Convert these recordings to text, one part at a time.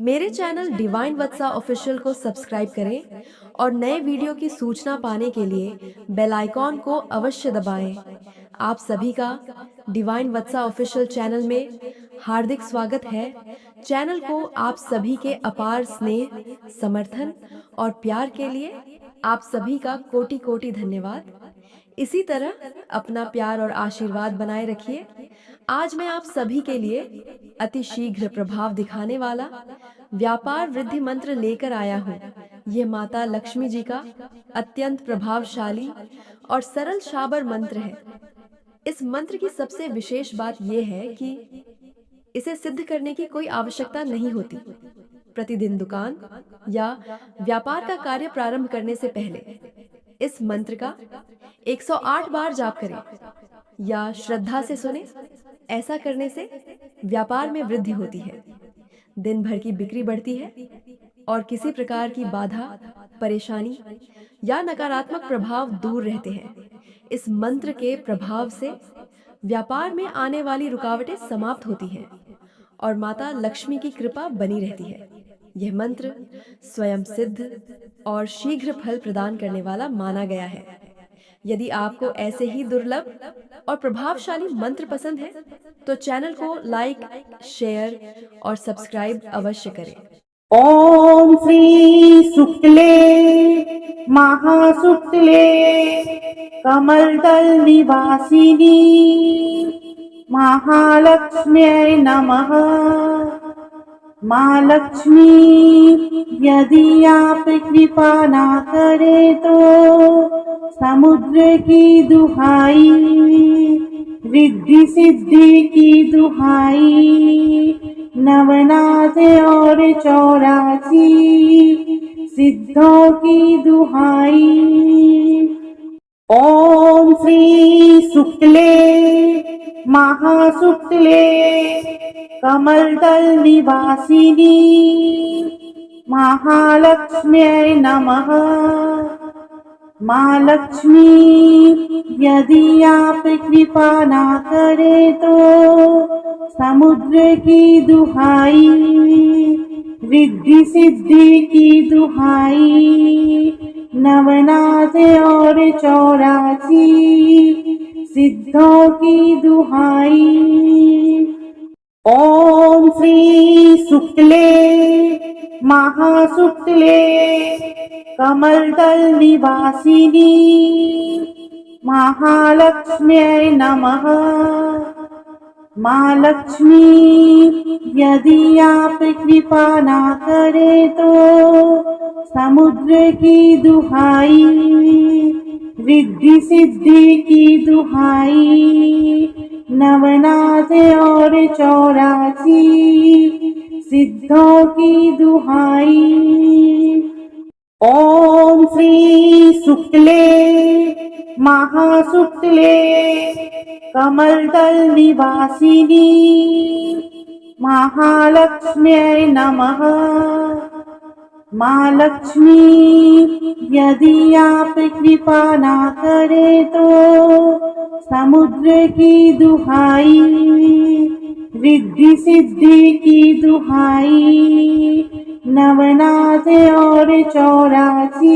मेरे channel divine वत्सा official को subscribe करें और नए वीडियो की सूचना पाने के लिए बेल आइकॉन को अवश्य दबाएं। आप सभी का डिवाइन वत्सा ऑफिशियल चैनल में हार्दिक स्वागत है। चैनल को आप सभी के अपार स्नेह, समर्थन और प्यार के लिए आप सभी का कोटि कोटि धन्यवाद। इसी तरह अपना प्यार और आशीर्वाद बनाए रखिए। आज मैं आप सभी के लिए अति शीघ्र प्रभाव दिखाने वाला व्यापार वृद्धि मंत्र लेकर आया हूँ। यह माता लक्ष्मी जी का अत्यंत प्रभावशाली और सरल शाबर मंत्र है। इस मंत्र की सबसे विशेष बात यह है कि इसे सिद्ध करने की कोई आवश्यकता नहीं होती। प्रतिदिन दुकान या व्यापार का कार्य प्रारंभ करने से पहले इस मंत्र का 108 बार जाप करें या श्रद्धा से सुने। ऐसा करने से व्यापार में वृद्धि होती है, दिन भर की बिक्री बढ़ती है और किसी प्रकार की बाधा, परेशानी या नकारात्मक प्रभाव दूर रहते हैं। इस मंत्र के प्रभाव से व्यापार में आने वाली रुकावटें समाप्त होती हैं और माता लक्ष्मी की कृपा बनी रहती है। यह मंत्र स्वयं सिद्ध और शीघ्र फल प्रदान करने वाला माना गया है। यदि आपको ऐसे ही दुर्लभ और प्रभावशाली मंत्र पसंद है तो चैनल को लाइक, शेयर और सब्सक्राइब अवश्य करें। ओम श्री शुक्ले महाशुक्ले कमलदल निवासिनी महालक्ष्म्यै नमः। माँ लक्ष्मी यदि आप कृपा ना करें तो समुद्र की दुहाई, रिद्धि सिद्धि की दुहाई, नवनाथ और 84 सिद्धों की दुहाई। ओम श्री शुक्ले महाशुक्ले कमलदल निवासिनी महालक्ष्म्यै नमः। माँ लक्ष्मी यदि आप कृपा ना करें तो समुद्र की दुहाई, रिद्धि सिद्धि की दुहाई, नवनाथ और 84 सिद्धों की दुहाई। ओम श्री शुक्ले महाशुक्ले कमलदल निवासिनी महालक्ष्म्यै नमः। माँ लक्ष्मी यदि आप कृपा ना करें तो समुद्र की दुहाई, रिद्धि सिद्धि की दुहाई, नवनाथ और 84 सिद्धों की दुहाई। ओम श्री शुक्ले महाशुक्ले कमलदल निवासिनी महालक्ष्म्यै नमः। माँ लक्ष्मी यदि आप कृपा ना करें तो समुद्र की दुहाई, रिद्धि सिद्धि की दुहाई, नवनाथ और 84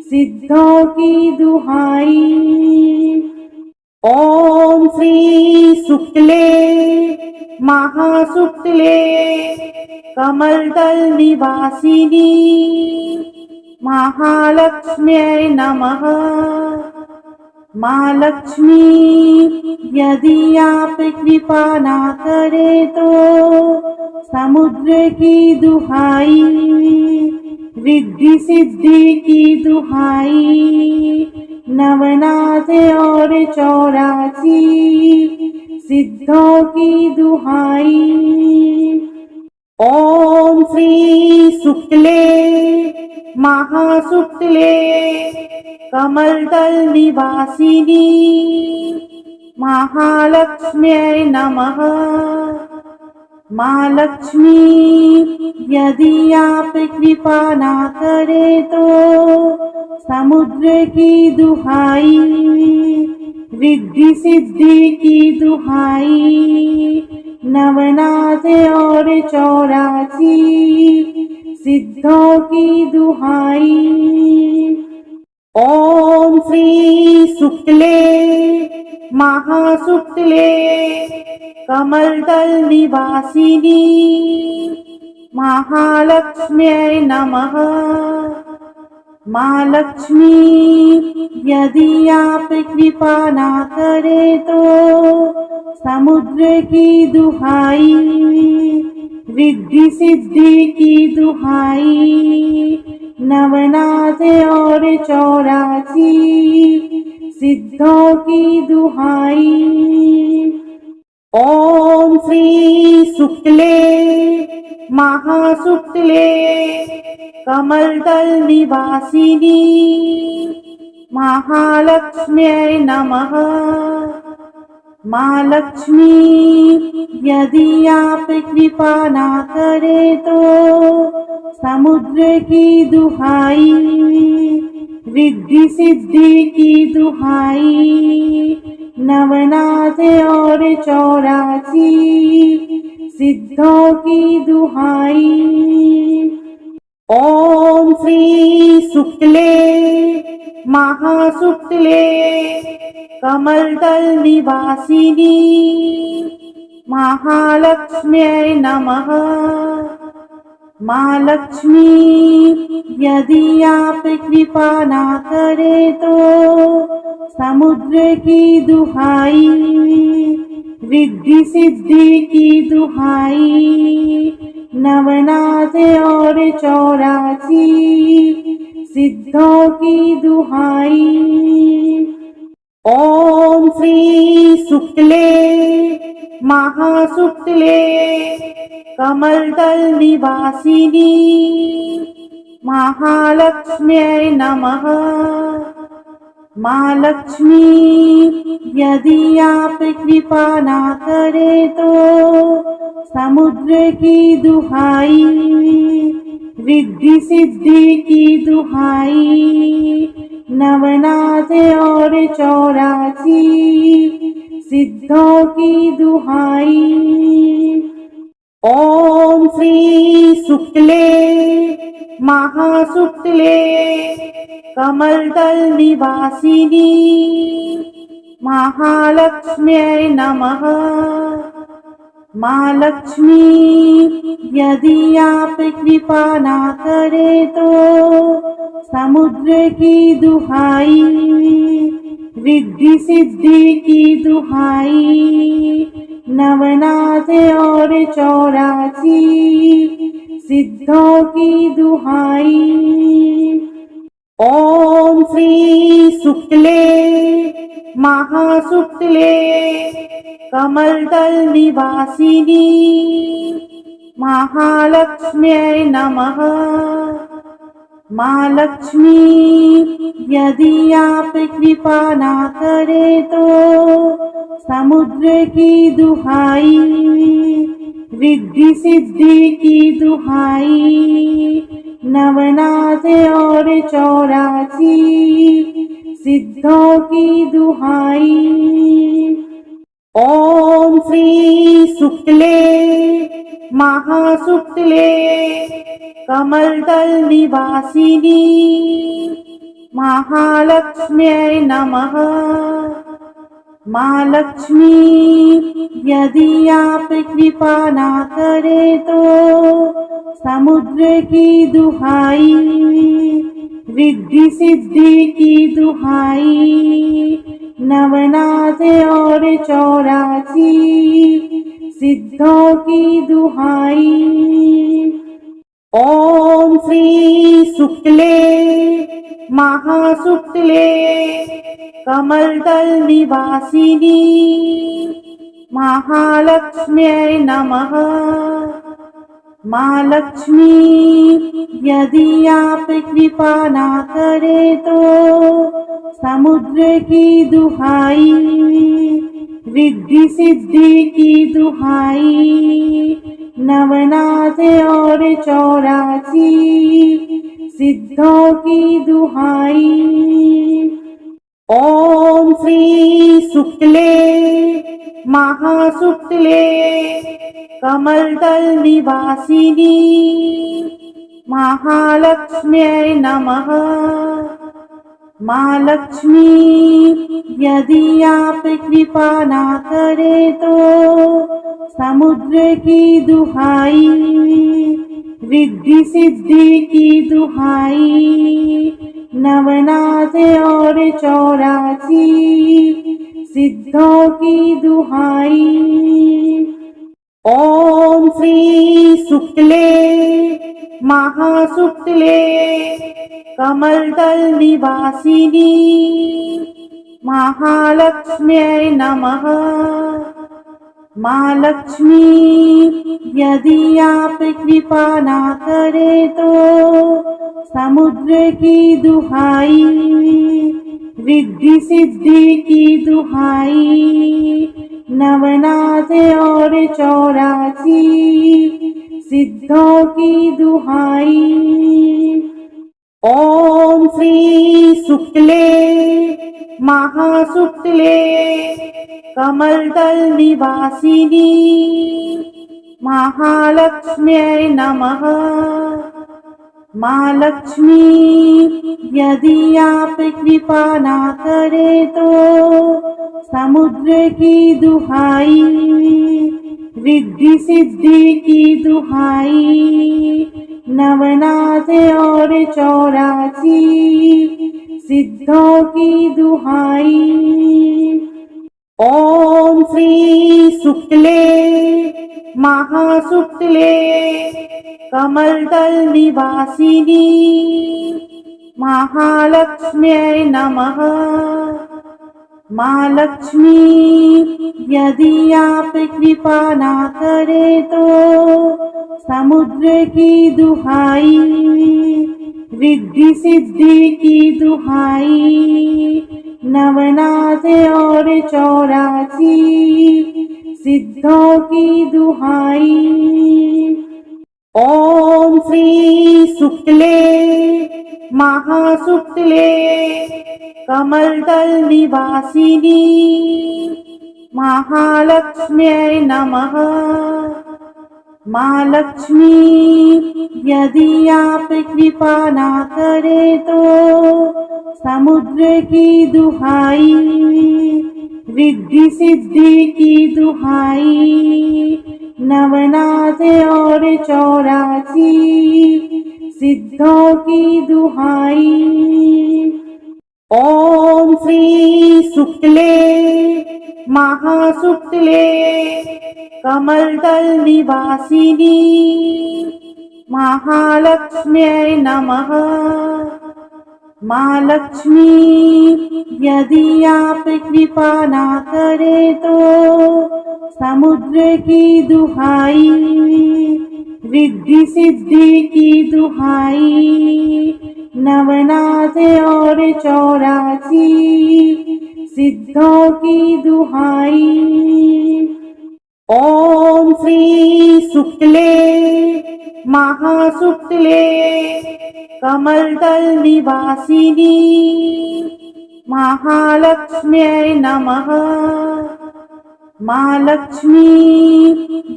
सिद्धों की दुहाई। ओम श्री शुक्ले महाशुक्ले कमलदल निवासिनी महालक्ष्म्यै नमः। माँ लक्ष्मी यदि आप कृपा ना करें तो समुद्र की दुहाई, रिद्धि सिद्धि की दुहाई, नवनाथ और 84 सिद्धों की दुहाई। ओम श्री शुक्ले महाशुक्ले कमलदल निवासिनी महालक्ष्म्यै नमः। माँ लक्ष्मी यदि आप कृपा ना करें तो समुद्र की दुहाई, रिद्धि सिद्धि की दुहाई, नवनाथ और 84 सिद्धों की दुहाई। ओम श्री शुक्ले महाशुक्ले कमलदल निवासिनी महालक्ष्म्यै नमः। माँ लक्ष्मी यदि आप कृपा ना करें तो समुद्र की दुहाई, रिद्धि सिद्धि की दुहाई, नवनाथ और 84 सिद्धों की दुहाई। ओम श्री शुक्ले महाशुक्ले कमलदल निवासिनी महालक्ष्म्यै नमः। माँ लक्ष्मी यदि आप कृपा ना करें तो समुद्र की दुहाई, रिद्धि सिद्धि की दुहाई, नवनाथ और 84 सिद्धों की दुहाई। ओम श्री शुक्ले महाशुक्ले कमलदल निवासिनी महालक्ष्म्यै नमः। माँ लक्ष्मी यदि आप कृपा ना करें तो समुद्र की दुहाई, रिद्धि सिद्धि की दुहाई, नवनाथ और 84 सिद्धों की दुहाई। ओम श्री शुक्ले महाशुक्ले कमलदल निवासिनी महालक्ष्म्यै नमः। माँ लक्ष्मी यदि आप कृपा ना करें तो समुद्र की दुहाई, रिद्धि सिद्धि की दुहाई, नवनाथ और 84 सिद्धों की दुहाई। ओम श्री शुक्ले महाशुक्ले कमलदल निवासिनी महालक्ष्म्यै नमः। माँ लक्ष्मी यदि आप कृपा ना करें तो समुद्र की दुहाई, रिद्धि सिद्धि की दुहाई, नवनाथ और 84 सिद्धों की दुहाई। ओम श्री शुक्ले महाशुक्ले कमलदल निवासिनी महालक्ष्म्यै नमः। माँ लक्ष्मी यदि आप कृपा ना करें तो समुद्र की दुहाई, रिद्धि सिद्धि की दुहाई, नवनाथ और 84 सिद्धों की दुहाई। ओम श्री शुक्ले महाशुक्ले कमलदल निवासिनी महालक्ष्म्यै नमः। माँ लक्ष्मी यदि आप कृपा ना करें तो समुद्र की दुहाई, रिद्धि सिद्धि की दुहाई, नवनाथ और 84 सिद्धों की दुहाई। ओम श्री शुक्ले महाशुक्ले कमलदल निवासिनी महालक्ष्म्यै नमः। माँ लक्ष्मी यदि आप कृपा ना करें तो समुद्र की दुहाई, रिद्धि सिद्धि की दुहाई, नवनाथ और 84 सिद्धों की दुहाई। ॐ श्री शुक्ले महाशुक्ले कमलदल निवासिनी महालक्ष्म्यै नमः। माँ लक्ष्मी यदि आप कृपा ना करें तो समुद्र की दुहाई, रिद्धि सिद्धि की दुहाई, नवनाथ और 84 सिद्धों की दुहाई। ॐ श्री शुक्ले महाशुक्ले कमलदल निवासिनी महालक्ष्म्यै नमः। माँ लक्ष्मी यदि आप कृपा ना करें तो समुद्र की दुहाई, रिद्धि सिद्धि की दुहाई, नवनाथ और 84 सिद्धों की दुहाई। ॐ श्री शुक्ले महाशुक्ले कमलदल निवासिनी महालक्ष्म्यै नमः। माँ लक्ष्मी यदि आप कृपा ना करें तो समुद्र की दुहाई, रिद्धि सिद्धि की दुहाई, नवनाथ और 84 सिद्धों की दुहाई। ॐ श्री शुक्ले महाशुक्ले कमलदल निवासिनी महालक्ष्म्यै नमः। माँ लक्ष्मी यदि आप कृपा ना करें तो समुद्र की दुहाई, रिद्धि सिद्धि की दुहाई, नवनाथ और 84 सिद्धों की दुहाई। ॐ श्री शुक्ले महाशुक्ले कमलदल निवासिनी महालक्ष्म्यै नमः। माँ लक्ष्मी यदि आप कृपा ना करें तो समुद्र की दुहाई, रिद्धि सिद्धि की दुहाई, नवनाथ और 84 सिद्धों की दुहाई। ॐ श्री शुक्ले महाशुक्ले कमलदल निवासिनी महालक्ष्म्यै नमः। माँ लक्ष्मी यदि आप कृपा ना करें तो समुद्र की दुहाई, रिद्धि सिद्धि की दुहाई, नवनाथ और 84 सिद्धों की दुहाई। ॐ श्री शुक्ले महाशुक्ले कमलदल निवासिनी महालक्ष्म्यै नमः। माँ लक्ष्मी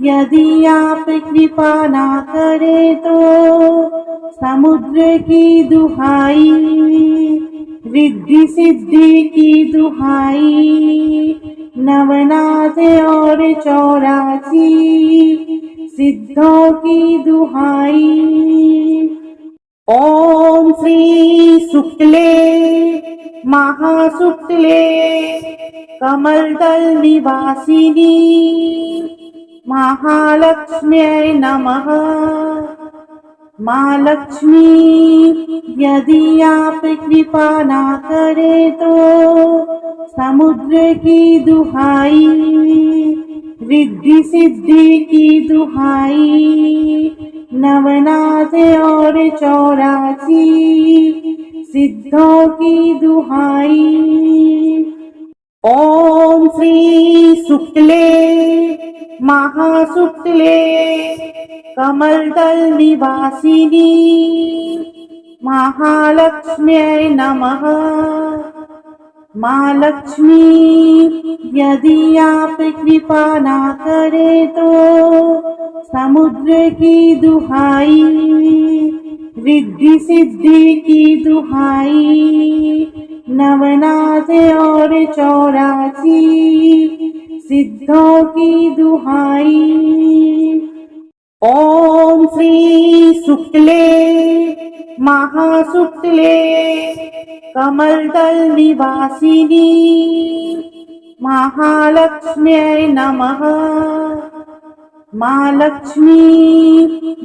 यदि आप कृपा ना करें तो समुद्र की दुहाई, रिद्धि सिद्धि की दुहाई, नवनाथ और 84 सिद्धों की दुहाई। ॐ श्री शुक्ले महाशुक्ले कमलदल निवासिनी महालक्ष्म्यै नमः। माँ लक्ष्मी यदि आप कृपा ना करें तो समुद्र की दुहाई, रिद्धि सिद्धि की दुहाई, नवनाथ और 84 सिद्धों की दुहाई। ॐ श्री शुक्ले महाशुक्ले कमलदल निवासिनी महालक्ष्म्यै नमः। माँ लक्ष्मी यदि आप कृपा ना करें तो समुद्र की दुहाई, रिद्धि सिद्धि की दुहाई, नवनाथ और 84 सिद्धों की दुहाई। ओम श्री शुक्ले महाशुक्ले कमलदल निवासिनी महालक्ष्म्यै नमः। माँ लक्ष्मी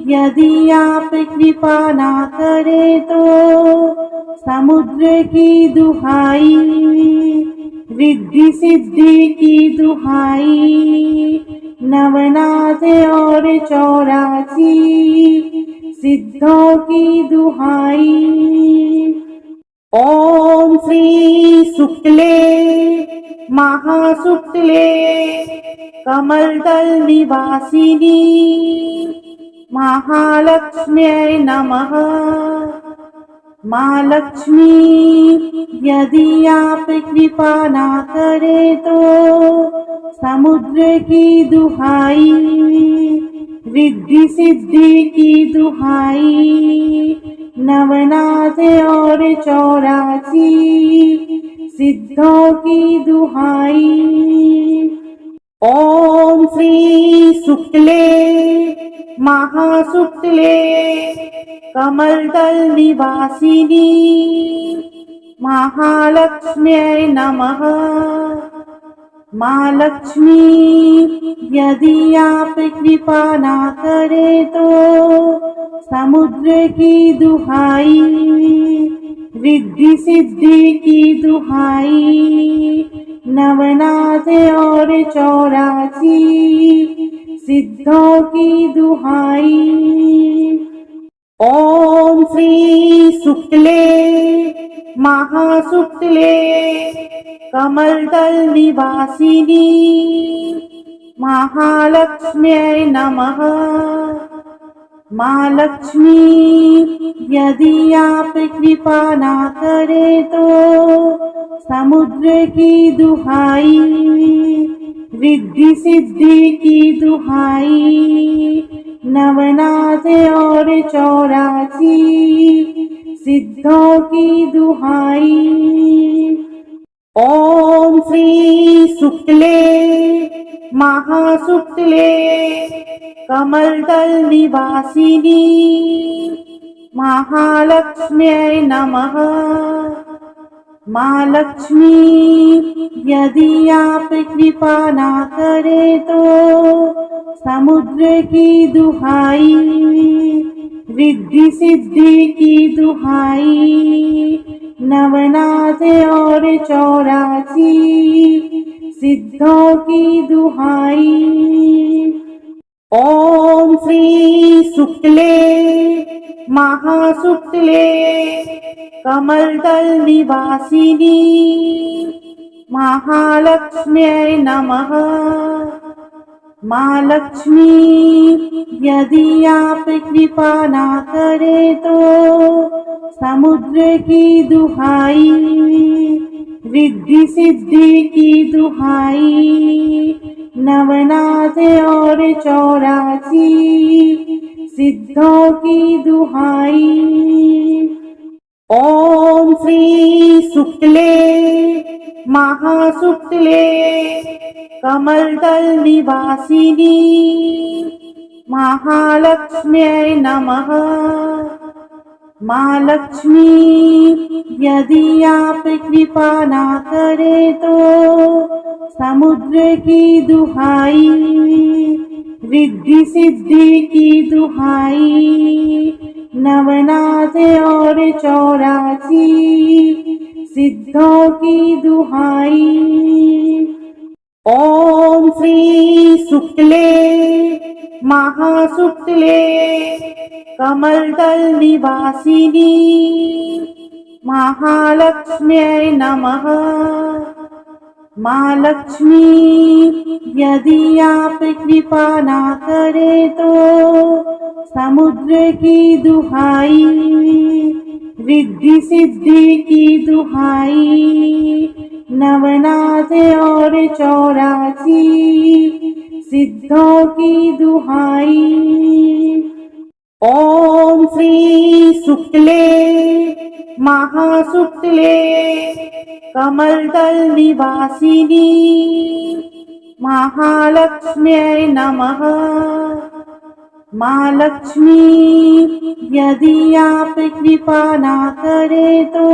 यदि आप कृपा ना करें तो समुद्र की दुहाई, रिद्धि सिद्धि की दुहाई, नवनाथ और 84 सिद्धों की दुहाई। ओम श्री शुक्ले महाशुक्ले कमलदल निवासिनी महालक्ष्म्यै नमः। माँ लक्ष्मी यदि आप कृपा ना करें तो समुद्र की दुहाई, रिद्धि सिद्धि की दुहाई, नवनाथ और 84 सिद्धों की दुहाई। ओम श्री शुक्ले महाशुक्ले कमलदल निवासिनी महालक्ष्म्यै नमः। माँ लक्ष्मी यदि आप कृपा ना करें तो समुद्र की दुहाई, रिद्धि सिद्धि की दुहाई, नवनाथ और 84 सिद्धों की दुहाई। ओम श्री शुक्ले महाशुक्ले कमलदल निवासिनी महालक्ष्म्यै नमः। माँ लक्ष्मी यदि आप कृपा ना करें तो समुद्र की दुहाई, रिद्धि सिद्धि की दुहाई, नवनाथ और 84 सिद्धों की दुहाई। ओम श्री शुक्ले महाशुक्ले कमलदल निवासिनी महालक्ष्म्यै नमः। माँ लक्ष्मी यदि आप कृपा ना करें तो समुद्र की दुहाई, रिद्धि सिद्धि की दुहाई, नवनाथ और 84 सिद्धों की दुहाई। ओम श्री शुक्ले महाशुक्ले कमलदल निवासिनी महालक्ष्म्यै नमः। माँ लक्ष्मी यदि आप कृपा ना करें तो समुद्र की दुहाई, रिद्धि सिद्धि की दुहाई, नवनाथ और 84 सिद्धों की दुहाई। ओम श्री शुक्ले महाशुक्ले कमलदल निवासिनी महालक्ष्म्यै नमः। माँ लक्ष्मी यदि आप कृपा ना करें तो समुद्र की दुहाई, रिद्धि सिद्धि की दुहाई, नवनाथ और 84 सिद्धों की दुहाई। ओम श्री शुक्ले महाशुक्ले कमलदल निवासिनी महालक्ष्म्यै नमः। माँ लक्ष्मी यदि आप कृपा ना करें तो समुद्र की दुहाई, रिद्धि सिद्धि की दुहाई, नवनाथ और 84 सिद्धों की दुहाई। ओम श्री शुक्ले महाशुक्ले कमलदल निवासिनी महालक्ष्म्यै नमः। माँ लक्ष्मी यदि आप कृपा ना करें तो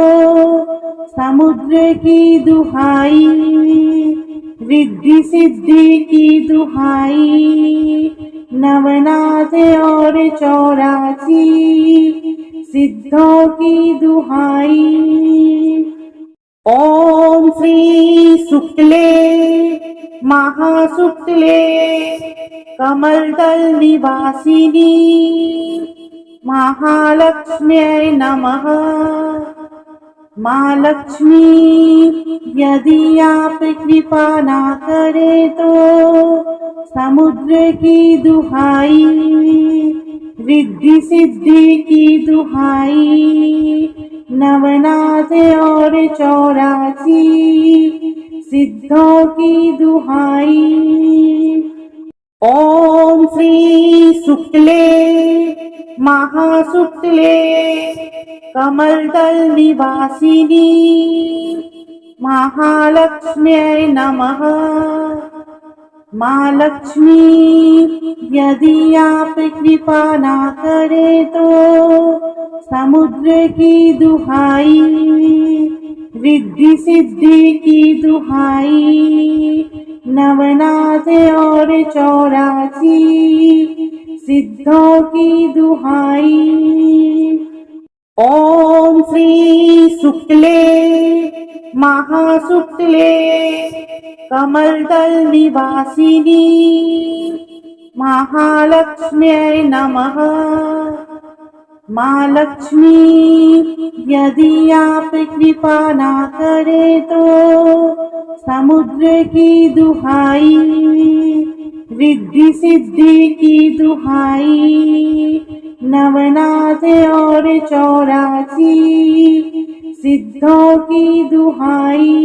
समुद्र की दुहाई, रिद्धि सिद्धि की दुहाई, नवनाथ और 84 सिद्धों की दुहाई। ओम श्री शुक्ले महाशुक्ले कमलदल निवासिनी महालक्ष्म्यै नमः। माँ लक्ष्मी यदि आप कृपा ना करें तो समुद्र की दुहाई, रिद्धि सिद्धि की दुहाई, नवनाथ और 84 सिद्धों की दुहाई। ओम श्री शुक्ले महाशुक्ले कमलदल निवासिनी महालक्ष्म्यै नमः। माँ लक्ष्मी यदि आप कृपा ना करें तो समुद्र की दुहाई, रिद्धि सिद्धि की दुहाई, नवनाथ और 84 सिद्धों की दुहाई। ओम श्री शुक्ले महाशुक्ले कमलदल निवासिनी महालक्ष्म्यै नमः। माँ लक्ष्मी यदि आप कृपा ना करें तो समुद्र की दुहाई, रिद्धि सिद्धि की दुहाई, नवनाथ और 84 सिद्धों की दुहाई।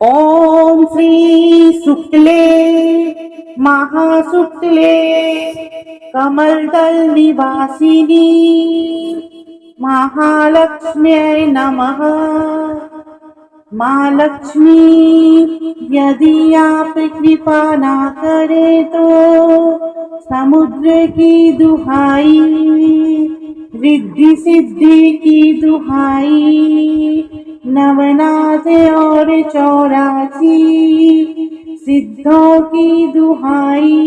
ओम श्री शुक्ले महाशुक्ले कमलदल निवासिनी महालक्ष्म्यै नमः। माँ लक्ष्मी यदि आप कृपा ना करें तो समुद्र की दुहाई, रिद्धि सिद्धि की दुहाई, नवनाथ और 84 सिद्धों की दुहाई।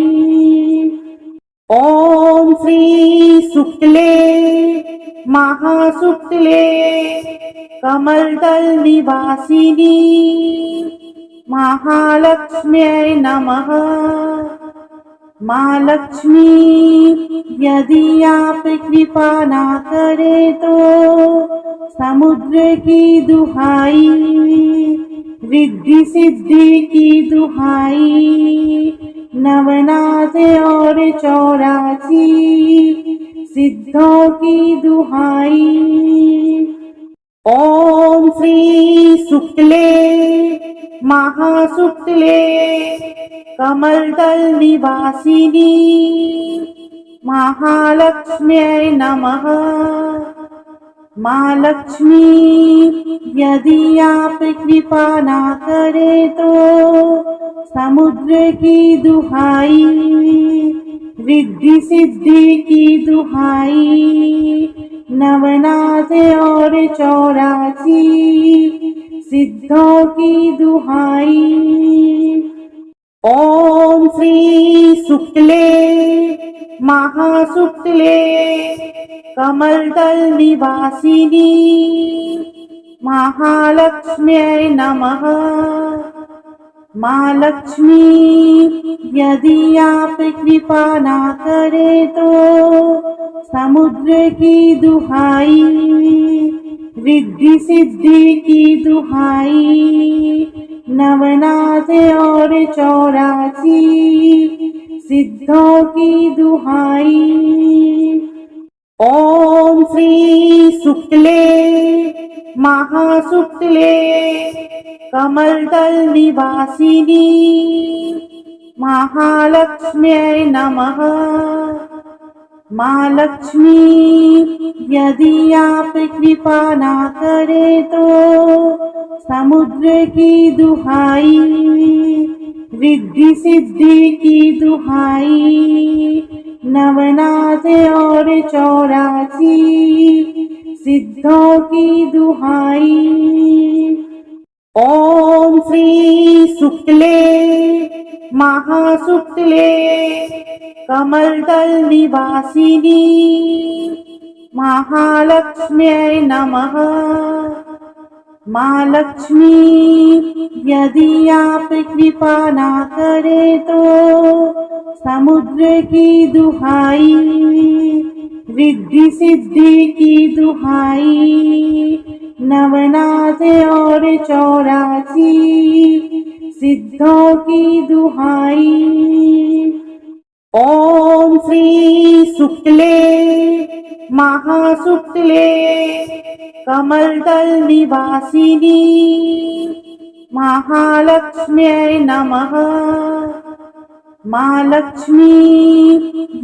ओम श्री शुक्ले महाशुक्ले कमलदल निवासिनी महालक्ष्म्यै नमः। माँ लक्ष्मी यदि आप कृपा ना करें तो समुद्र की दुहाई, रिद्धि सिद्धि की दुहाई, नवनाथ और 84 सिद्धों की दुहाई। ओम श्री शुक्ले महाशुक्ले कमलदल निवासिनी महालक्ष्म्यै नमः। माँ लक्ष्मी यदि आप कृपा ना करें तो समुद्र की दुहाई, रिद्धि सिद्धि की दुहाई, नवनाथ और 84 सिद्धों की दुहाई। ओम श्री शुक्ले महाशुक्ले कमलदल निवासिनी महालक्ष्म्यै नमः। माँ लक्ष्मी यदि आप कृपा ना करें तो समुद्र की दुहाई, रिद्धि सिद्धि की दुहाई, नवनाथ और 84 सिद्धों की दुहाई। ओम श्री शुक्ले महाशुक्ले कमलदल निवासिनी महालक्ष्म्यै नमः। माँ लक्ष्मी यदि आप कृपा ना करें तो समुद्र की दुहाई, रिद्धि सिद्धि की दुहाई, नवनाथ और 84 सिद्धों की दुहाई। ओम श्री शुक्ले महाशुक्ले कमलदल निवासिनी महालक्ष्म्यै नमः। माँ लक्ष्मी यदि आप कृपा ना करें तो समुद्र की दुहाई, रिद्धि सिद्धि की दुहाई, नवनाथ और 84 सिद्धों की दुहाई। ओम श्री शुक्ले महाशुक्ले कमलदल निवासिनी महालक्ष्म्यै नमः। माँ लक्ष्मी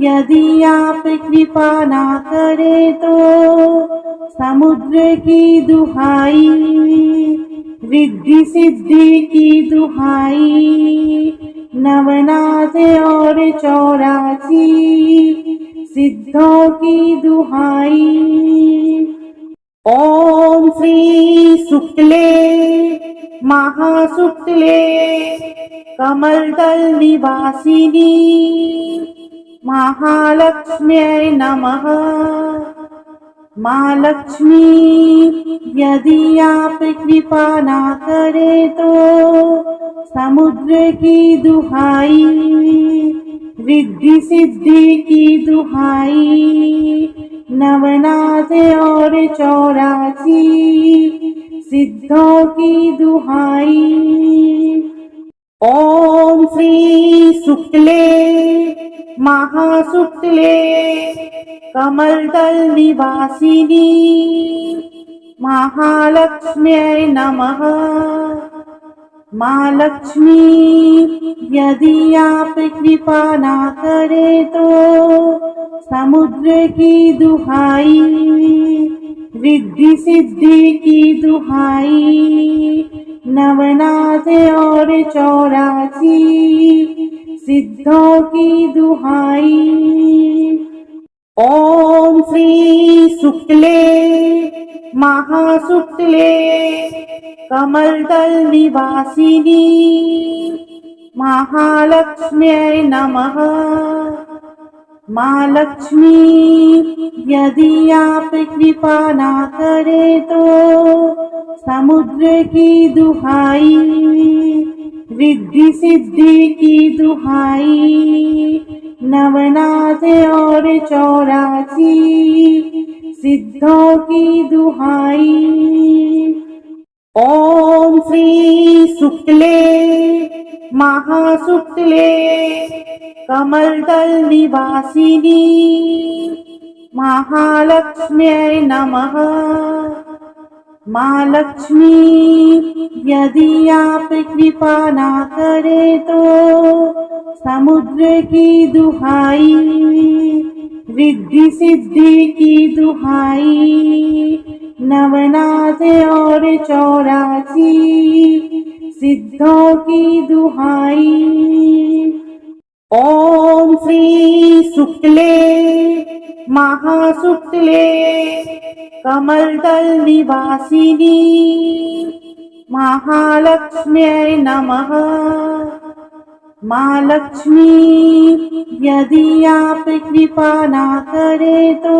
यदि आप कृपा ना करें तो समुद्र की दुहाई, रिद्धि सिद्धि की दुहाई, नवनाथ और 84 सिद्धों की दुहाई। ओम श्री शुक्ले महाशुक्ले कमलदल निवासिनी महालक्ष्म्यै नमः। माँ लक्ष्मी यदि आप कृपा ना करें तो समुद्र की दुहाई, रिद्धि सिद्धि की दुहाई, नवनाथ और 84 सिद्धों की दुहाई। ओम श्री शुक्ले महाशुक्ले कमलदल निवासिनी महालक्ष्म्यै नमः। माँ लक्ष्मी यदि आप कृपा ना करें तो समुद्र की दुहाई, रिद्धि सिद्धि की दुहाई, नवनाथ और 84 सिद्धों की दुहाई। ओम श्री शुक्ले महाशुक्ले कमलदल निवासिनी महालक्ष्म्यै नमः। माँ लक्ष्मी यदि आप कृपा ना करें तो समुद्र की दुहाई, रिद्धि सिद्धि की दुहाई, नवनाथ और 84 सिद्धों की दुहाई। ओम श्री शुक्ले महाशुक्ले कमलदल निवासिनी महालक्ष्म्यै नमः। माँ लक्ष्मी यदि आप कृपा ना करें तो समुद्र की दुहाई, रिद्धि सिद्धि की दुहाई, नवनाथ और 84 सिद्धों की दुहाई। ओम श्री शुक्ले महाशुक्ले कमलदल निवासिनी महालक्ष्म्यै नमः। माँ लक्ष्मी यदि आप कृपा ना करें तो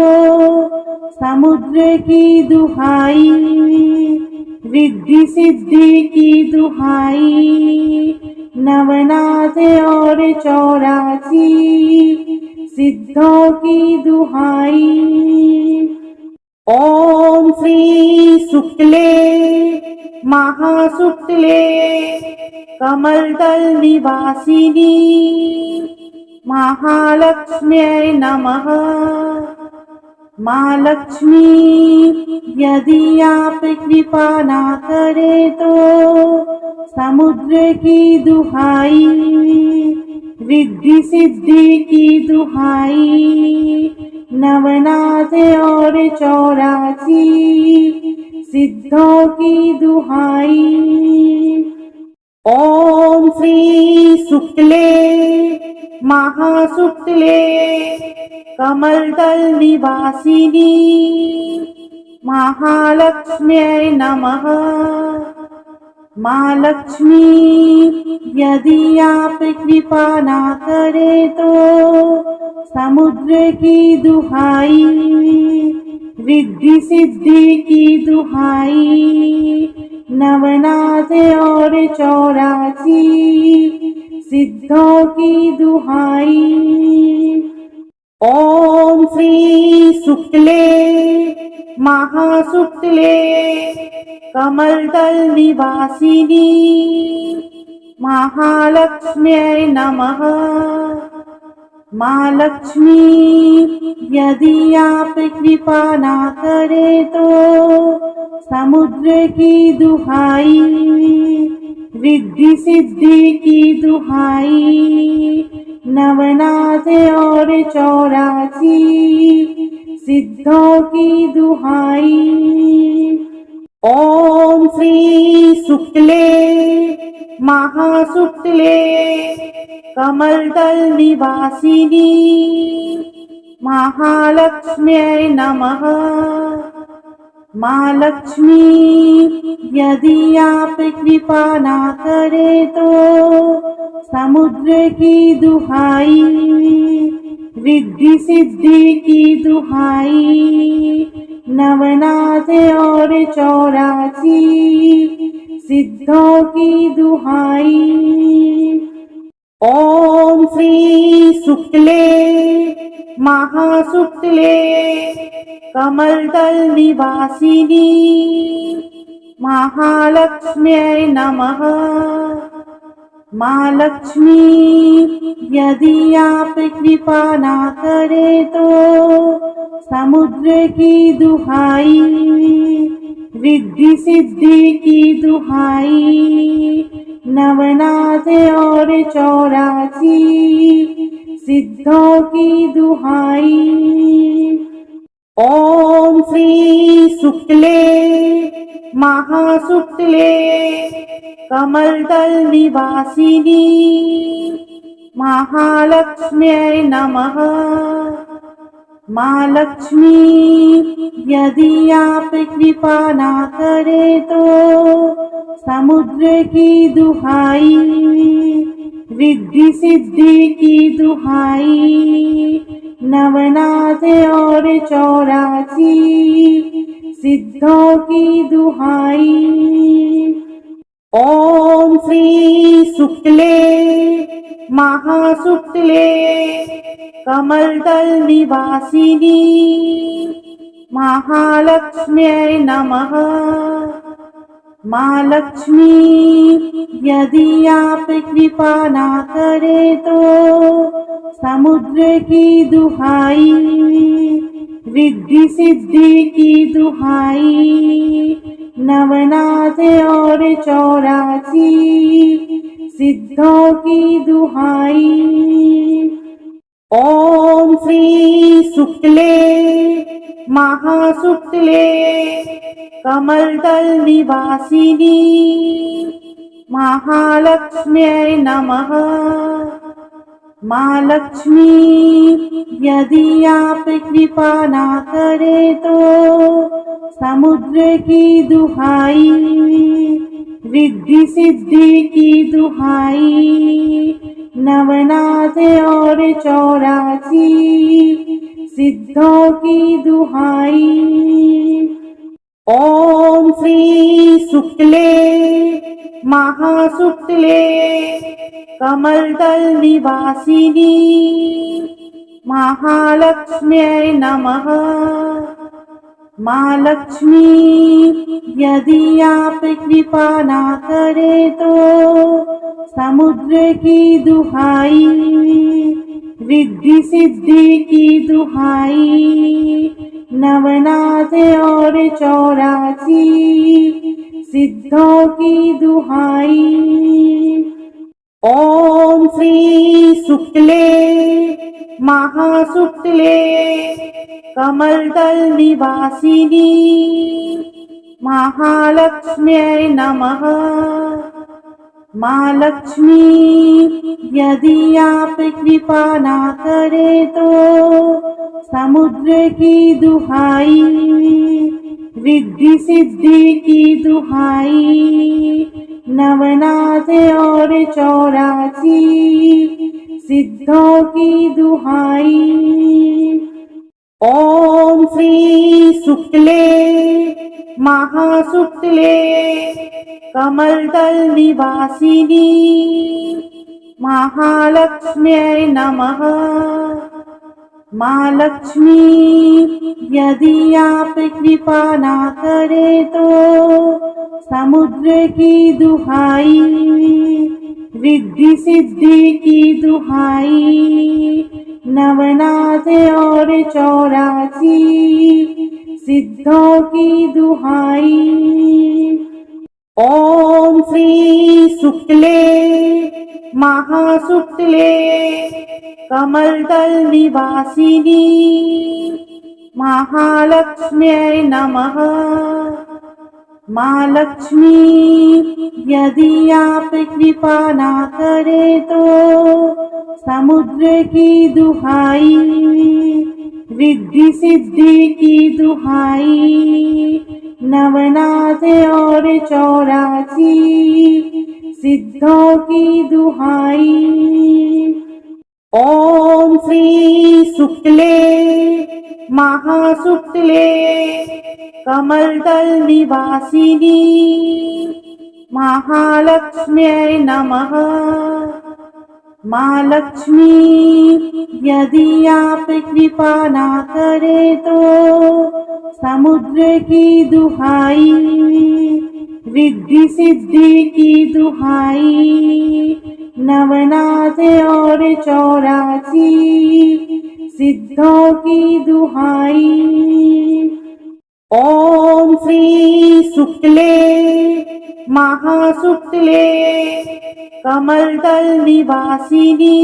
समुद्र की दुहाई, रिद्धि सिद्धि की दुहाई, नवनाथ और 84 सिद्धों की दुहाई। ओम श्री शुक्ले महाशुक्ले कमलदल निवासिनी महालक्ष्म्यै नमः। माँ लक्ष्मी यदि आप कृपा ना करे तो समुद्र की दुहाई, रिद्धि सिद्धि की दुहाई, नवनाथ और 84 सिद्धों की दुहाई। ओम श्री शुक्ले महाशुक्ले कमलदल निवासिनी महालक्ष्म्यै नमः। माँ लक्ष्मी यदि आप कृपा ना करे तो समुद्र की दुहाई, रिद्धि सिद्धि की दुहाई, नवनाथ और 84 सिद्धों की दुहाई। ओम श्री शुक्ले महाशुक्ले कमलदल निवासिनी महालक्ष्म्यै नमः। माँ लक्ष्मी यदि आप कृपा ना करे तो समुद्र की दुहाई, रिद्धि सिद्धि की दुहाई, नवनाथ और 84 सिद्धों की दुहाई। ओम श्री शुक्ले महाशुक्ले कमलदल निवासिनी महालक्ष्म्यै नमः। माँ लक्ष्मी यदि आप कृपा ना करे तो समुद्र की दुहाई, रिद्धि सिद्धि की दुहाई, नवनाथ और 84 सिद्धों की दुहाई। ओम श्री शुक्ले महाशुक्ले कमलदल निवासिनी महालक्ष्म्यै नमः। माँ लक्ष्मी यदि आप कृपा ना करे तो समुद्र की दुहाई, रिद्धि सिद्धि की दुहाई, नवनाथ और 84 सिद्धों की दुहाई। ओम श्री शुक्ले महाशुक्ले कमलदल निवासिनी महालक्ष्म्यै नमः। माँ लक्ष्मी यदि आप कृपा ना करे तो समुद्र की दुहाई, रिद्धि सिद्धि की दुहाई, नवनाथ और 84 सिद्धों की दुहाई। ओम श्री शुक्ले महाशुक्ले कमलदल निवासिनी महालक्ष्म्यै नमः। माँ लक्ष्मी यदि आप कृपा ना करे तो समुद्र की दुहाई, रिद्धि सिद्धि की दुहाई, नवनाथ और 84 सिद्धों की दुहाई। ओम श्री शुक्ले महाशुक्ले कमलदल निवासिनी महालक्ष्म्यै नमः। माँ लक्ष्मी यदि आप कृपा ना करे तो समुद्र की दुहाई, रिद्धि सिद्धि की दुहाई, नवनाथ और 84 सिद्धों की दुहाई। ओम श्री शुक्ले महाशुक्ले कमलदल निवासिनी महालक्ष्म्यै नमः। माँ लक्ष्मी यदि आप कृपा ना करे तो समुद्र की दुहाई, रिद्धि सिद्धि की दुहाई, नवनाथ और 84 सिद्धों की दुहाई। ओम श्री शुक्ले महाशुक्ले कमलदल निवासिनी महालक्ष्म्यै नमः। माँ लक्ष्मी यदि आप कृपा ना करें तो समुद्र की दुहाई, रिद्धि सिद्धि की दुहाई, नवनाथ और 84 सिद्धों की दुहाई। ओम श्री शुक्ले महाशुक्ले कमलदल निवासिनी महालक्ष्म्यै नमः। माँ लक्ष्मी यदि आप कृपा ना करें तो समुद्र की दुहाई, रिद्धि सिद्धि की दुहाई, नवनाथ और 84 सिद्धों की दुहाई। ओम श्री शुक्ले महाशुक्ले कमलदल निवासिनी महालक्ष्म्यै नमः। माँ लक्ष्मी यदि आप कृपा ना करें तो समुद्र की दुहाई, रिद्धि सिद्धि की दुहाई, नवनाथ और 84 सिद्धों की दुहाई। ओम श्री शुक्ले महाशुक्ले कमलदल निवासिनी महालक्ष्म्यै नमः। माँ लक्ष्मी यदि आप कृपा ना करें तो समुद्र की दुहाई, रिद्धि सिद्धि की दुहाई, नवनाथ और 84 सिद्धों की दुहाई। ओम श्री शुक्ले महाशुक्ले कमलदल निवासिनी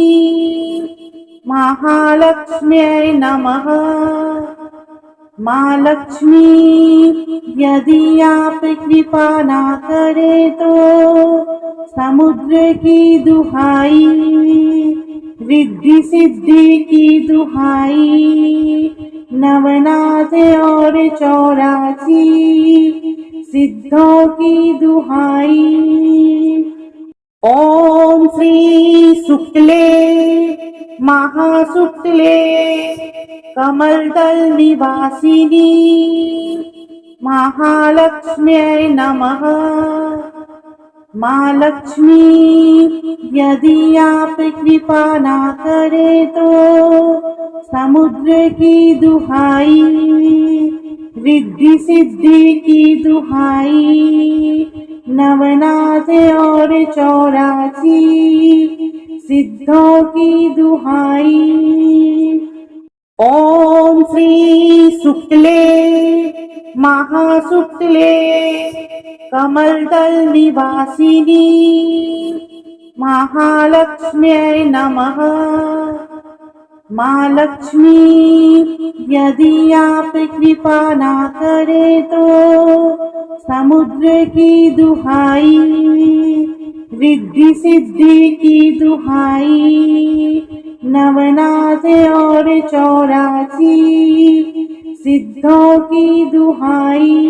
महालक्ष्म्यै नमः। माँ लक्ष्मी यदि आप कृपा ना करें तो समुद्र की दुहाई, रिद्धि सिद्धि की दुहाई, नवनाथ और 84 सिद्धों की दुहाई। ओम श्री शुक्ले महाशुक्ले कमलदल निवासिनी महालक्ष्म्यै नमः। माँ लक्ष्मी यदि आप कृपा ना करें तो समुद्र की दुहाई, रिद्धि सिद्धि की दुहाई, नवनाथ और 84 सिद्धों की दुहाई। ओम श्री शुक्ले महाशुक्ले कमलदल निवासिनी महालक्ष्म्यै नमः। माँ लक्ष्मी यदि आप कृपा ना करें तो समुद्र की दुहाई, रिद्धि सिद्धि की दुहाई, नवनाथ और 84 सिद्धों की दुहाई।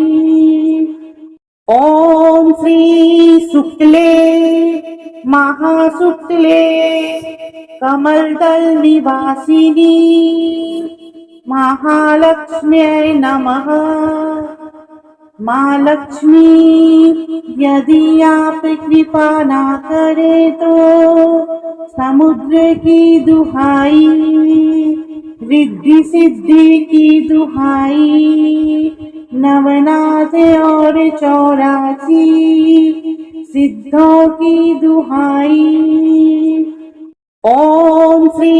ओम श्री शुक्ले महाशुक्ले कमलदल निवासिनी महालक्ष्म्यै नमः। माँ लक्ष्मी यदि आप कृपा ना करें तो समुद्र की दुहाई, रिद्धि सिद्धि की दुहाई, नवनाथ और 84 सिद्धों की दुहाई। ओम श्री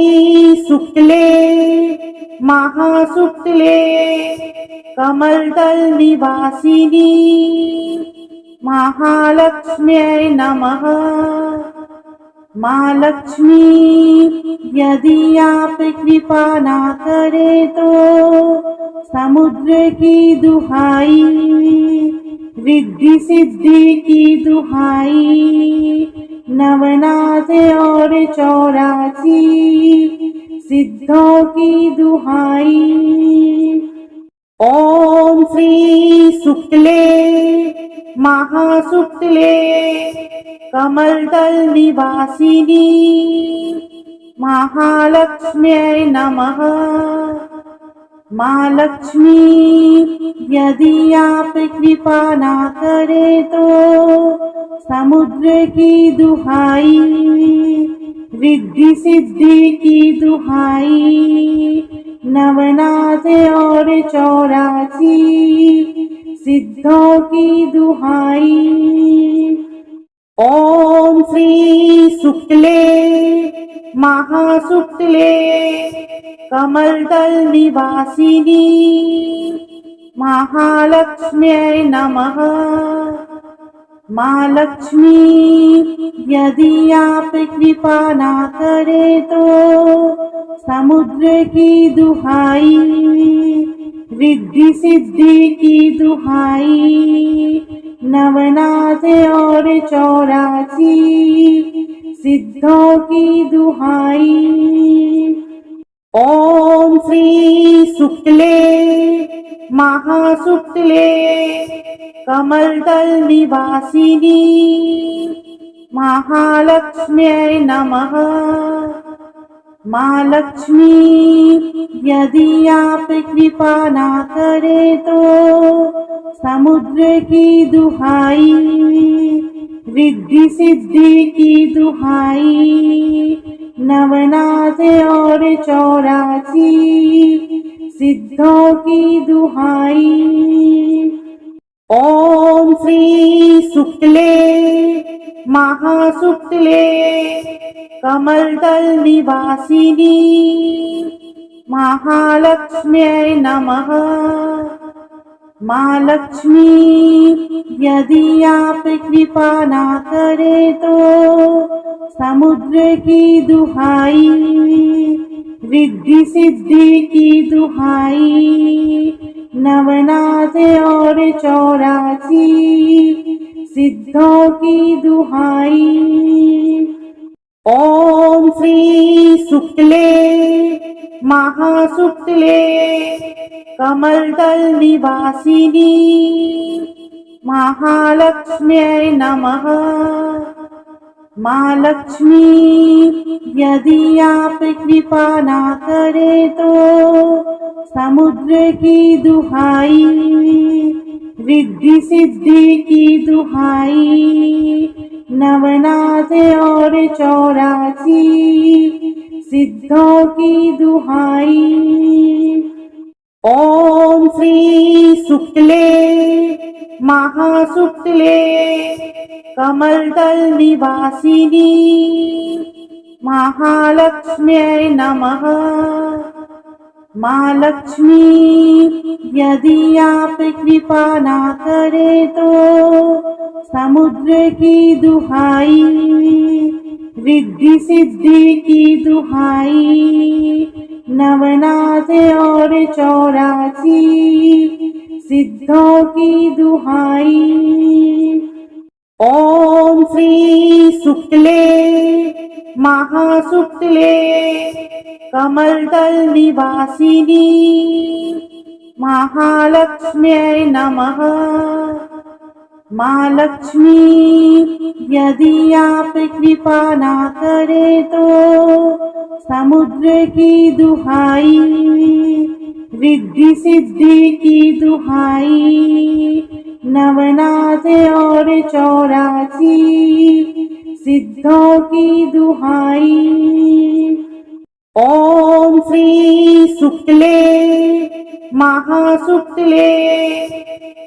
शुक्ले महाशुक्ले कमलदल निवासिनी महालक्ष्म्यै नमः। माँ लक्ष्मी यदि आप कृपा ना करें तो समुद्र की दुहाई, रिद्धि सिद्धि की दुहाई, नवनाथ और 84 सिद्धों की दुहाई। ओम श्री शुक्ले महाशुक्ले कमलदल निवासिनी महालक्ष्म्यै नमः। माँ लक्ष्मी यदि आप कृपा ना करें तो समुद्र की दुहाई, रिद्धि सिद्धि की दुहाई, नवनाथ और 84 सिद्धों की दुहाई। ओम श्री शुक्ले महाशुक्ले कमलदल निवासिनी महालक्ष्म्यै नमः। माँ लक्ष्मी यदि आप कृपा ना करें तो समुद्र की दुहाई, रिद्धि सिद्धि की दुहाई, नवनाथ और 84 सिद्धों की दुहाई। ओम श्री शुक्ले महाशुक्ले कमलदल निवासिनी महालक्ष्म्यै नमः। माँ लक्ष्मी यदि आप कृपा ना करें तो समुद्र की दुहाई, रिद्धि सिद्धि की दुहाई, नवनाथ और 84 सिद्धों की दुहाई। ओम श्री शुक्ले महाशुक्ले कमलदल निवासिनी महालक्ष्म्यै नमः। माँ लक्ष्मी यदि आप कृपा ना करें तो समुद्र की दुहाई, रिद्धि सिद्धि की दुहाई, नवनाथ और 84 सिद्धों की दुहाई। ओम श्री शुक्ले महाशुक्ले कमलदल निवासिनी महालक्ष्म्यै नमः। माँ लक्ष्मी यदि आप कृपा ना करें तो समुद्र की दुहाई, रिद्धि सिद्धि की दुहाई, नवनाथ और 84 सिद्धों की दुहाई। ओम श्री शुक्ले महाशुक्ले कमलदल निवासिनी महालक्ष्म्यै नमः। माँ लक्ष्मी यदि आप कृपा ना करें तो समुद्र की दुहाई, रिद्धि सिद्धि की दुहाई, नवनाथ और 84 सिद्धों की दुहाई। ओम श्री शुक्ले महाशुक्ले कमलदल निवासिनी महालक्ष्म्यै नमः। माँ लक्ष्मी यदि आप कृपा ना करें तो समुद्र की दुहाई, रिद्धि सिद्धि की दुहाई, नवनाथ और 84 सिद्धों की दुहाई। ओम श्री शुक्ले महाशुक्ले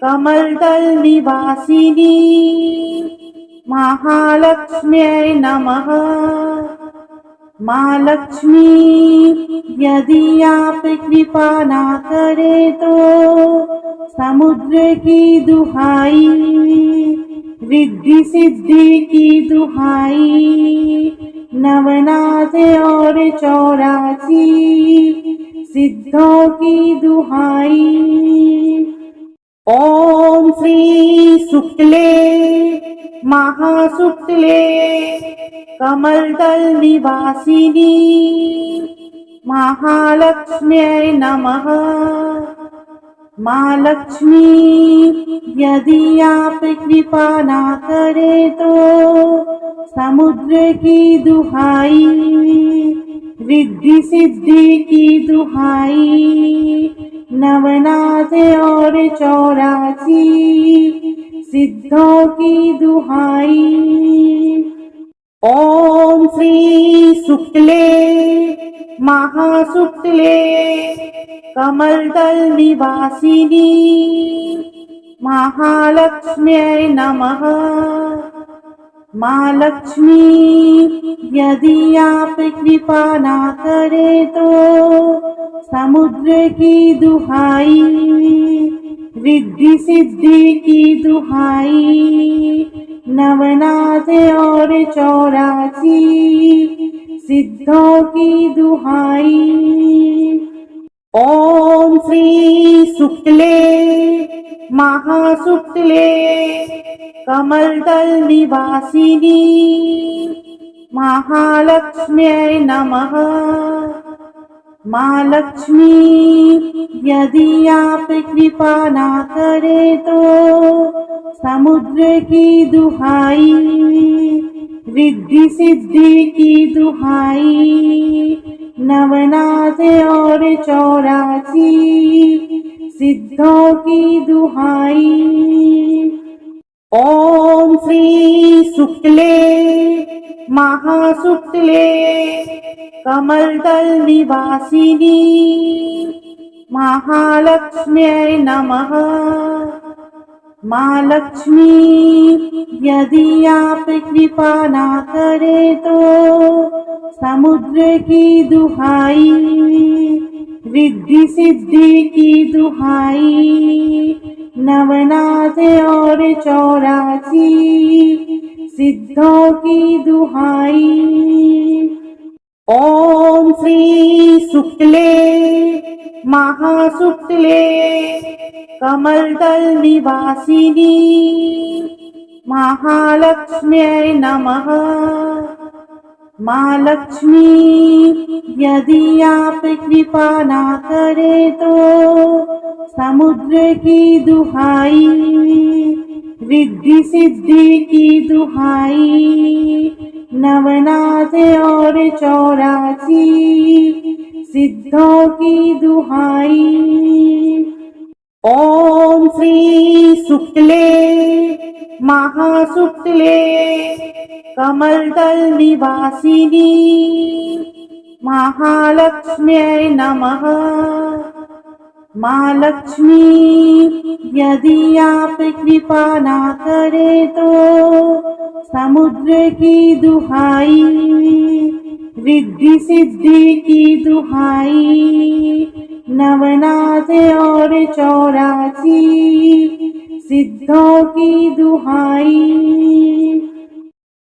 कमलदल निवासिनी महालक्ष्म्यै नमः। माँ लक्ष्मी यदि आप कृपा ना करें तो समुद्र की दुहाई, रिद्धि सिद्धि की दुहाई, नवनाथ और 84 सिद्धों की दुहाई। ओम श्री शुक्ले महाशुक्ले कमलदल निवासिनी महालक्ष्म्यै नमः। माँ लक्ष्मी यदि आप कृपा ना करें तो समुद्र की दुहाई, रिद्धि सिद्धि की दुहाई, नवनाथ और 84 सिद्धों की दुहाई। ओम श्री शुक्ले महाशुक्ले कमलदल निवासिनी महालक्ष्म्यै नमः। माँ लक्ष्मी यदि आप कृपा ना करें तो समुद्र की दुहाई, रिद्धि सिद्धि की दुहाई, नवनाथ और 84 सिद्धों की दुहाई। ओम श्री शुक्ले महाशुक्ले कमलदल निवासिनी महालक्ष्म्यै नमः। माँ लक्ष्मी यदि आप कृपा ना करें तो समुद्र की दुहाई, रिद्धि सिद्धि की दुहाई, नवनाथ और 84 सिद्धों की दुहाई। ओम श्री शुक्ले महाशुक्ले कमलदल निवासिनी महालक्ष्म्यै नमः। माँ लक्ष्मी यदि आप कृपा ना करें तो समुद्र की दुहाई, रिद्धि सिद्धि की दुहाई, नवनाथ और 84 सिद्धों की दुहाई। ओम श्री शुक्ले महाशुक्ले कमलदल निवासिनी महालक्ष्म्यै नमः। माँ लक्ष्मी यदि आप कृपा ना करें तो समुद्र की दुहाई, रिद्धि सिद्धि की दुहाई, नवनाथ और 84 सिद्धों की दुहाई। ओम श्री शुक्ले महाशुक्ले कमलदल निवासिनी महालक्ष्म्यै नमः। माँ लक्ष्मी यदि आप कृपा ना करें तो समुद्र की दुहाई, रिद्धि सिद्धि की दुहाई, नवनाथ और 84 सिद्धों की दुहाई।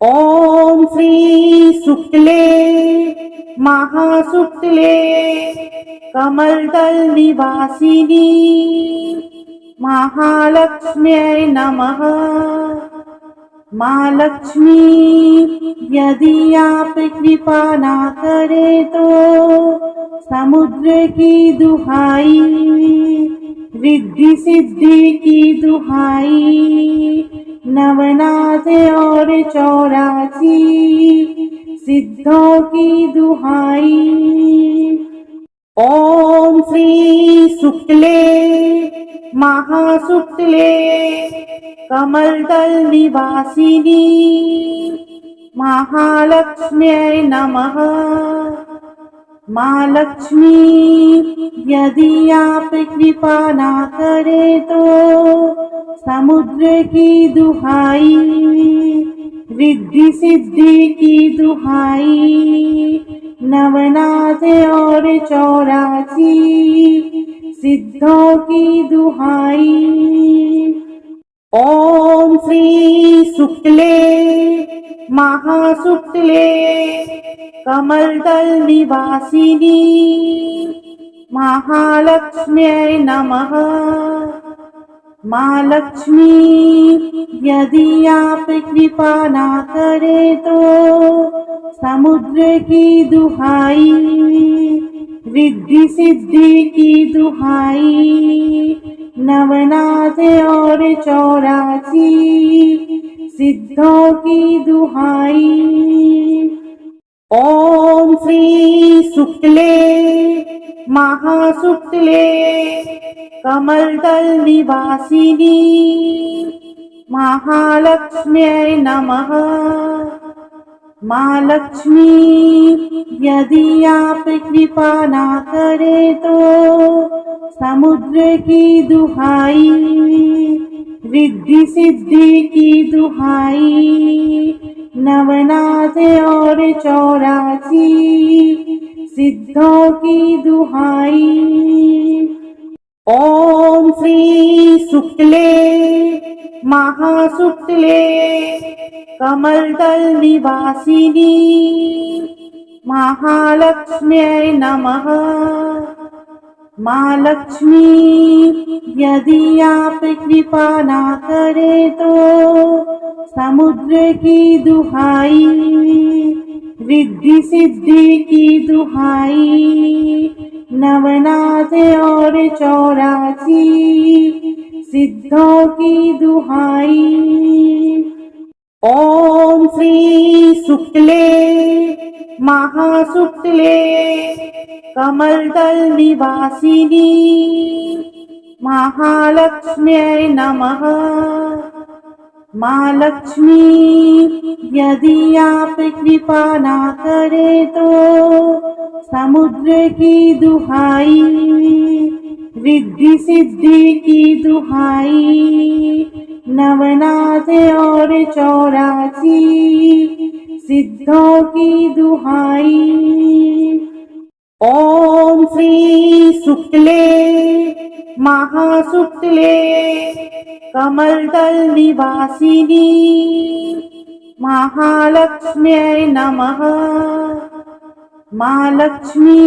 ओम श्री शुक्ले महाशुक्ले कमलदल निवासिनी महालक्ष्म्यै नमः। माँ लक्ष्मी यदि आप कृपा ना करें तो समुद्र की दुहाई, रिद्धि सिद्धि की दुहाई, नवनाथ और 84 सिद्धों की दुहाई। ओम श्री शुक्ले महाशुक्ले कमलदल निवासिनी महालक्ष्म्यै नमः। माँ लक्ष्मी यदि आप कृपा ना करें तो समुद्र की दुहाई, रिद्धि सिद्धि की दुहाई, नवनाथ और 84 सिद्धों की दुहाई। ओम श्री शुक्ले महाशुक्ले कमलदल निवासिनी महालक्ष्म्यै नमः। माँ लक्ष्मी यदि आप कृपा ना करें तो समुद्र की दुहाई, रिद्धि सिद्धि की दुहाई, नवनाथ और 84 सिद्धों की दुहाई। ओम श्री शुक्ले महाशुक्ले कमलदल निवासिनी महालक्ष्म्यै नमः। माँ लक्ष्मी यदि आप कृपा ना करें तो समुद्र की दुहाई, रिद्धि सिद्धि की दुहाई, नवनाथ और 84 सिद्धों की दुहाई। ओम श्री शुक्ले महाशुक्ले कमलदल निवासिनी महालक्ष्म्यै नमः। माँ लक्ष्मी यदि आप कृपा ना करें तो समुद्र की दुहाई, रिद्धि सिद्धि की दुहाई, नवनाथ और 84 सिद्धों की दुहाई। ओम श्री शुक्ले महाशुक्ले कमलदल निवासिनी महालक्ष्म्यै नमः। माँ लक्ष्मी यदि आप कृपा ना करें तो समुद्र की दुहाई, रिद्धि सिद्धि की दुहाई, नवनाथ और 84 सिद्धों की दुहाई। ओम श्री शुक्ले महाशुक्ले कमलदल निवासिनी महालक्ष्म्यै नमः। माँ लक्ष्मी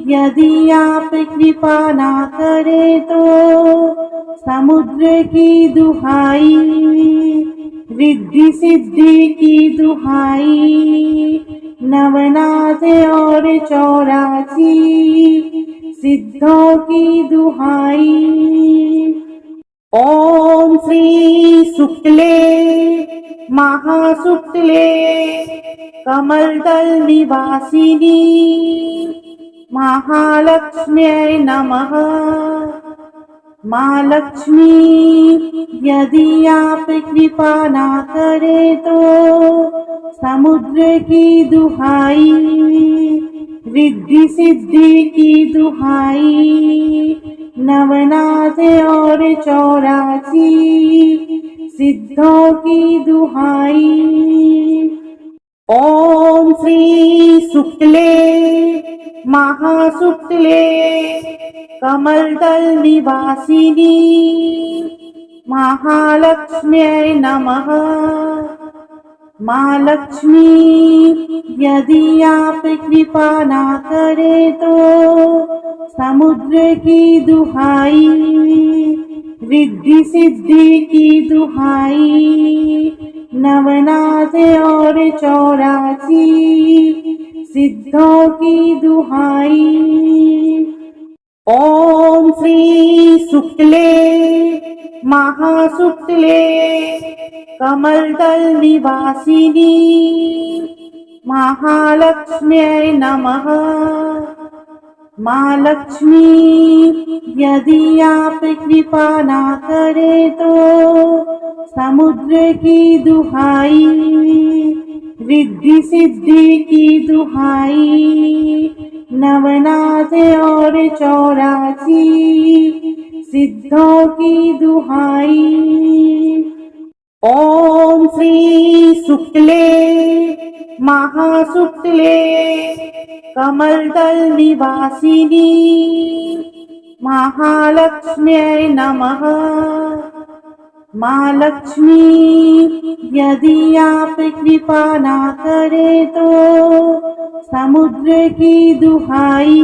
यदि आप कृपा ना करें तो समुद्र की दुहाई, रिद्धि सिद्धि की दुहाई, नवनाथ और 84 सिद्धों की दुहाई। ओम श्री शुक्ले महाशुक्ले कमलदल निवासिनी महालक्ष्म्यै नमः। माँ लक्ष्मी यदि आप कृपा ना करें तो समुद्र की दुहाई, रिद्धि सिद्धि की दुहाई, नवनाथ और 84 सिद्धों की दुहाई। ओम श्री शुक्ले महाशुक्ले कमलदल निवासिनी महालक्ष्म्यै नमः। माँ लक्ष्मी यदि आप कृपा ना करें तो समुद्र की दुहाई, रिद्धि सिद्धि की दुहाई, नवनाथ और 84 सिद्धों की दुहाई। ओम श्री शुक्ले महाशुक्ले कमलदल निवासिनी महालक्ष्म्यै नमः। माँ लक्ष्मी यदि आप कृपा ना करें तो समुद्र की दुहाई, रिद्धि सिद्धि की दुहाई, नवनाथ और 84 सिद्धों की दुहाई। ओम श्री शुक्ले महाशुक्ले कमलदल निवासिनी महालक्ष्म्यै नमः। माँ लक्ष्मी यदि आप कृपा ना करें तो समुद्र की दुहाई,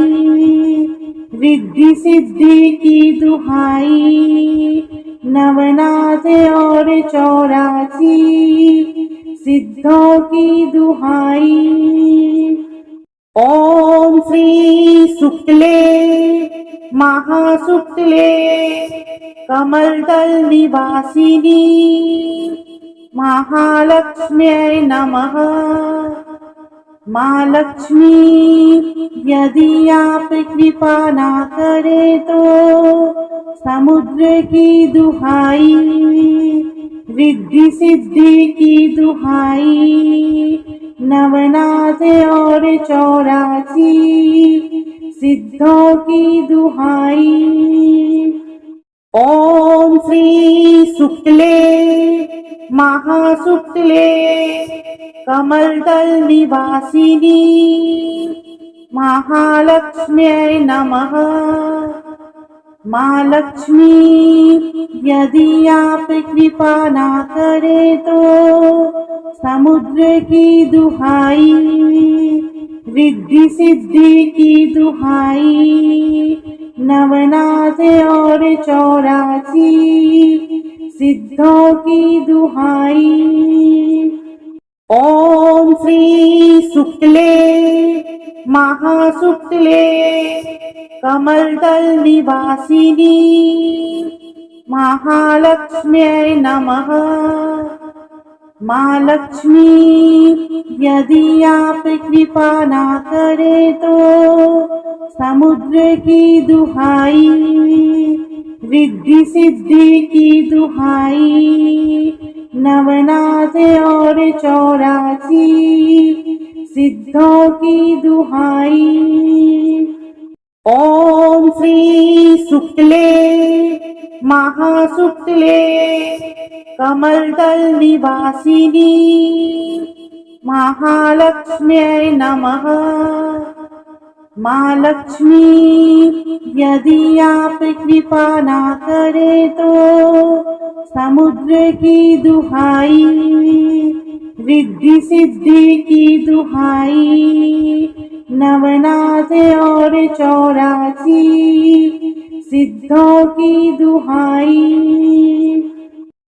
रिद्धि सिद्धि की दुहाई, नवनाथ और 84 सिद्धों की दुहाई। ओम श्री शुक्ले महाशुक्ले कमलदल निवासिनी महालक्ष्म्यै नमः। माँ लक्ष्मी यदि आप कृपा ना करें तो समुद्र की दुहाई, रिद्धि सिद्धि की दुहाई, नवनाथ और 84 सिद्धों की दुहाई। ओम श्री शुक्ले महाशुक्ले कमलदल निवासिनी महालक्ष्म्यै नमः। माँ लक्ष्मी यदि आप कृपा ना करें तो समुद्र की दुहाई, रिद्धि सिद्धि की दुहाई, नवनाथ और 84 सिद्धों की दुहाई। ओम श्री शुक्ले महाशुक्ले कमलदल निवासिनी महालक्ष्म्यै नमः। माँ लक्ष्मी यदि आप कृपा ना करें तो समुद्र की दुहाई, रिद्धि सिद्धि की दुहाई, नवनाथ और 84 सिद्धों की दुहाई। ओम श्री शुक्ले महाशुक्ले कमलदल निवासिनी महालक्ष्म्यै नमः। माँ लक्ष्मी यदि आप कृपा ना करें तो समुद्र की दुहाई, रिद्धि सिद्धि की दुहाई, नवनाथ और 84 सिद्धों की दुहाई।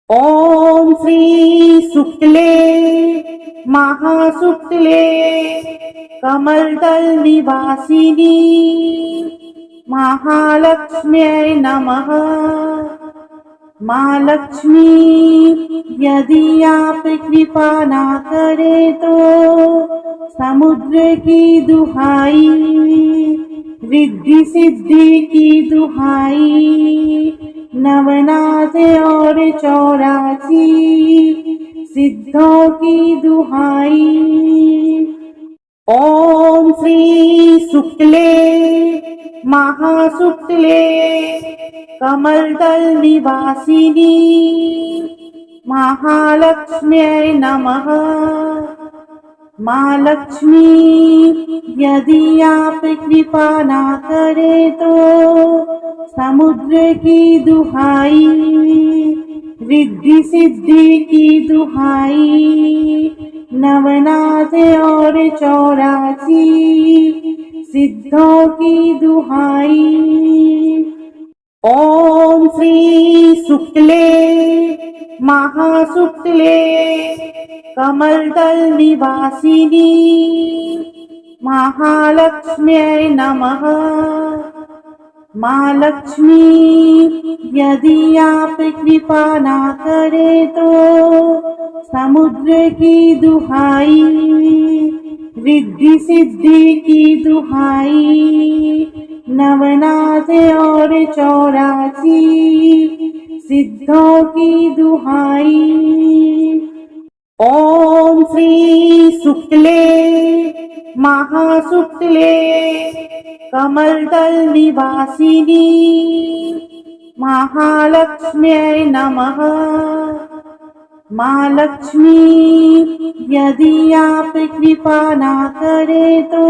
ओम श्री शुक्ले महाशुक्ले कमलदल निवासिनी महालक्ष्म्यै नमः। माँ लक्ष्मी यदि आप कृपा ना करें तो समुद्र की दुहाई, रिद्धि सिद्धि की दुहाई, नवनाथ और 84 सिद्धों की दुहाई। ओम श्री शुक्ले महाशुक्ले कमलदल निवासिनी महालक्ष्म्यै नमः। माँ लक्ष्मी यदि आप कृपा ना करें तो समुद्र की दुहाई, रिद्धि सिद्धि की दुहाई, नवनाथ और 84 सिद्धों की दुहाई। ओम श्री शुक्ले महाशुक्ले कमलदल निवासिनी महालक्ष्म्यै नमः। माँ लक्ष्मी यदि आप कृपा ना करें तो समुद्र की दुहाई, रिद्धि सिद्धि की दुहाई, नवनाथ और 84 सिद्धों की दुहाई। ओम श्री शुक्ले महाशुक्ले कमलदल निवासिनी महालक्ष्म्यै नमः। माँ लक्ष्मी यदि आप कृपा ना करें तो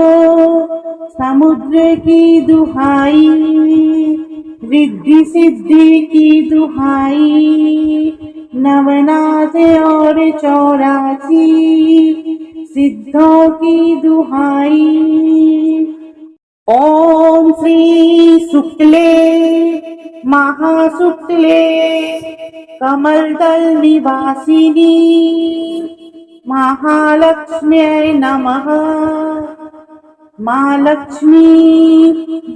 समुद्र की दुहाई, रिद्धि सिद्धि की दुहाई, नवनाथ और 84 सिद्धों की दुहाई। ओम श्री शुक्ले महाशुक्ले कमलदल निवासिनी महालक्ष्म्यै नमः। माँ लक्ष्मी,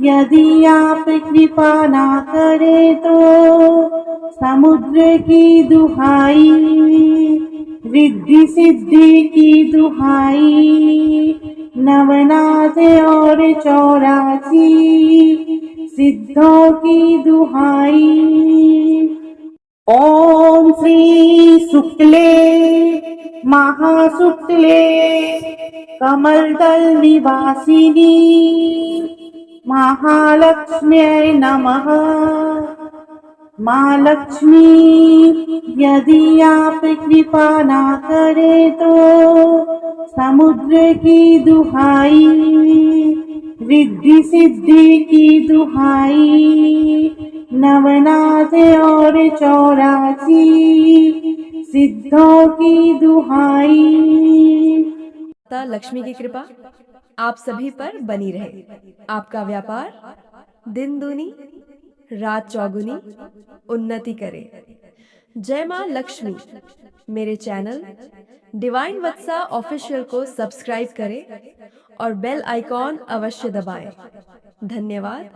यदि आप कृपा ना करें तो समुद्र की दुहाई, रिद्धि सिद्धि की दुहाई, नवनाथ और 84 सिद्धों की दुहाई। ओम श्री शुक्ले महाशुक्ले कमलदल निवासिनी महालक्ष्म्यै नमः। माँ लक्ष्मी, यदि आप कृपा ना करें तो समुद्र की दुहाई, रिद्धि सिद्धि की दुहाई, नवनाथ और 84 सिद्धों की दुहाई। माता लक्ष्मी की कृपा आप सभी पर बनी रहे। आपका व्यापार दिन दूनी रात चौगुनी उन्नति करे। जय मां लक्ष्मी। मेरे चैनल डिवाइन वत्सा ऑफिशियल को सब्सक्राइब करें और बेल आइकॉन अवश्य दबाएं। धन्यवाद।